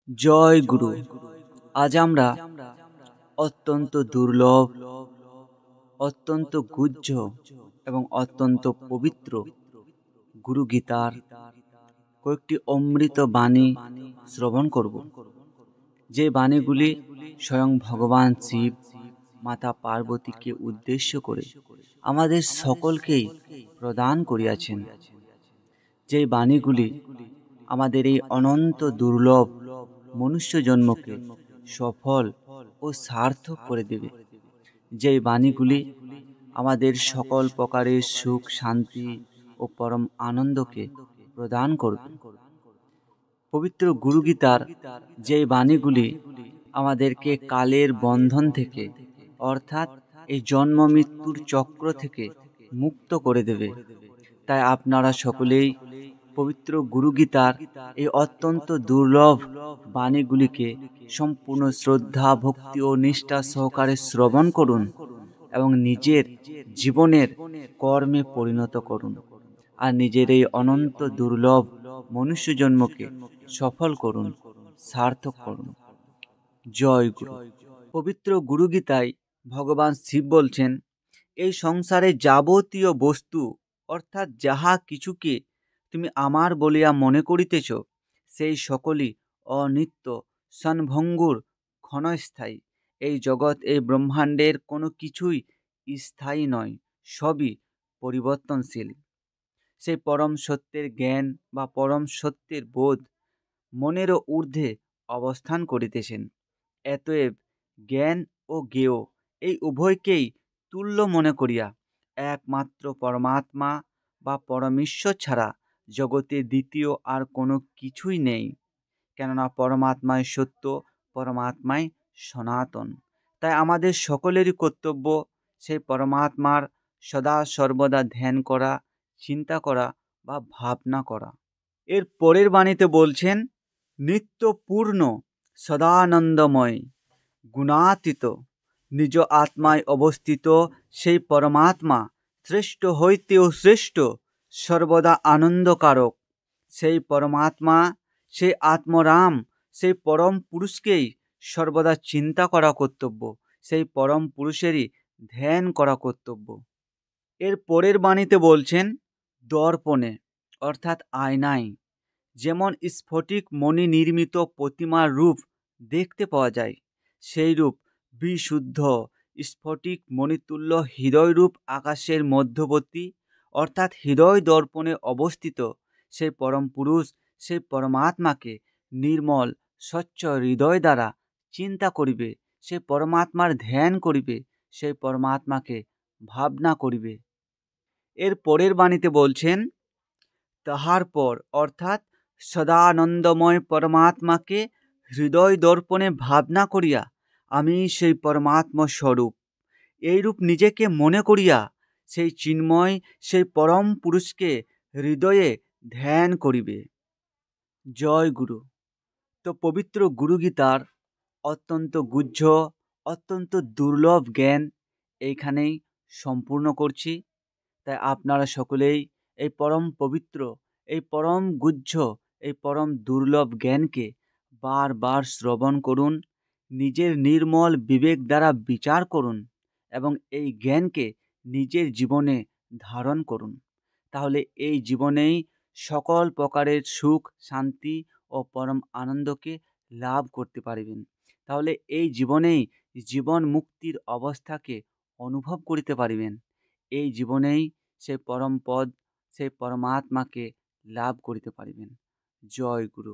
জয় গুরু। আজ আমরা অত্যন্ত দুর্লভ, অত্যন্ত গুহ্য এবং অত্যন্ত পবিত্র গুরু গীতার কয়েকটি অমৃত বাণী শ্রবণ করব, যে বাণীগুলি স্বয়ং ভগবান শিব মাতা পার্বতীকে উদ্দেশ্য করে আমাদের সকলকেই প্রদান করিয়াছেন। যে বাণীগুলি আমাদের এই অনন্ত দুর্লভ মনুষ্য জন্মকে সফল ও সার্থক করে দেবে। যে বাণীগুলি আমাদের সকল প্রকারের সুখ, শান্তি ও পরম আনন্দকে প্রদান করবে। পবিত্র গুরুগীতার যে বাণীগুলি আমাদেরকে কালের বন্ধন থেকে, অর্থাৎ এই জন্ম মৃত্যুর চক্র থেকে মুক্ত করে দেবে। তাই আপনারা সকলেই পবিত্র গুরুগীতার এই অত্যন্ত দুর্লভ বাণীগুলিকে সম্পূর্ণ শ্রদ্ধা, ভক্তি ও নিষ্ঠা সহকারে শ্রবণ করুন এবং নিজের জীবনের কর্মে পরিণত করুন, আর নিজের এই অনন্ত দুর্লভ মনুষ্য জন্মকে সফল করুন, সার্থক করুন। জয় গুরু। পবিত্র গুরুগীতায় ভগবান শিব বলছেন, এই সংসারে যাবতীয় বস্তু অর্থাৎ যাহা কিছুকে তুমি আমার বলিয়া মনে করিতেছ, সেই সকলই অনিত্য, সনভঙ্গুর, ক্ষণস্থায়ী। এই জগৎ, এই ব্রহ্মাণ্ডের কোনো কিছুই স্থায়ী নয়, সবই পরিবর্তনশীল। সেই পরম সত্যের জ্ঞান বা পরম সত্যের বোধ মনেরও ঊর্ধ্বে অবস্থান করিতেছেন। এতএব জ্ঞান ও জ্ঞেয় এই উভয়কেই তুল্য মনে করিয়া একমাত্র পরমাত্মা বা পরমেশ্বর ছাড়া জগতে দ্বিতীয় আর কোনো কিছুই নেই। কেননা পরমাত্মাই সত্য, পরমাত্মাই সনাতন। তাই আমাদের সকলেরই কর্তব্য সেই পরমাত্মার সদা সর্বদা ধ্যান করা, চিন্তা করা বা ভাবনা করা। এর পরের বাণীতে বলছেন, নিত্যপূর্ণ, সদানন্দময়, গুণাতীত, নিজ আত্মায় অবস্থিত সেই পরমাত্মা শ্রেষ্ঠ হইতেও শ্রেষ্ঠ, সর্বদা আনন্দকারক। সেই পরমাত্মা, সেই আত্মরাম, সেই পরম পুরুষকেই সর্বদা চিন্তা করা কর্তব্য, সেই পরম পুরুষেরই ধ্যান করা কর্তব্য। এর পরের বাণীতে বলছেন, দর্পণে অর্থাৎ আয়নায় যেমন স্ফটিক মণি নির্মিত প্রতিমার রূপ দেখতে পাওয়া যায়, সেই রূপ বিশুদ্ধ স্ফটিক মণিতুল্য হৃদয়রূপ আকাশের মধ্যবর্তী অর্থাৎ হৃদয় দর্পণে অবস্থিত সেই পরম পুরুষ, সেই পরমাত্মাকে নির্মল স্বচ্ছ হৃদয় দ্বারা চিন্তা করিবে, সেই পরমাত্মার ধ্যান করিবে, সেই পরমাত্মাকে ভাবনা করিবে। এর পরের বাণীতে বলছেন, তাহার পর অর্থাৎ সদানন্দময় পরমাত্মাকে হৃদয় দর্পণে ভাবনা করিয়া আমি সেই পরমাত্মা স্বরূপ, এইরূপ নিজেকে মনে করিয়া সেই চিন্ময়, সেই পরম পুরুষকে হৃদয়ে ধ্যান করিবে। জয় গুরু। তো পবিত্র গুরুগীতার অত্যন্ত গুহ্য, অত্যন্ত দুর্লভ জ্ঞান এইখানেই সম্পূর্ণ করছি। তাই আপনারা সকলেই এই পরম পবিত্র, এই পরম গুহ্য, এই পরম দুর্লভ জ্ঞানকে বারবার শ্রবণ করুন, নিজের নির্মল বিবেক দ্বারা বিচার করুন এবং এই জ্ঞানকে নিজের জীবনে ধারণ করুন। তাহলে এই জীবনেই সকল প্রকারের সুখ, শান্তি ও পরম আনন্দকে লাভ করতে পারবেন। তাহলে এই জীবনেই জীবন মুক্তির অবস্থাকে অনুভব করিতে পারিবেন। এই জীবনেই সেই পরম পদ, সেই পরমাত্মাকে লাভ করিতে পারিবেন। জয় গুরু।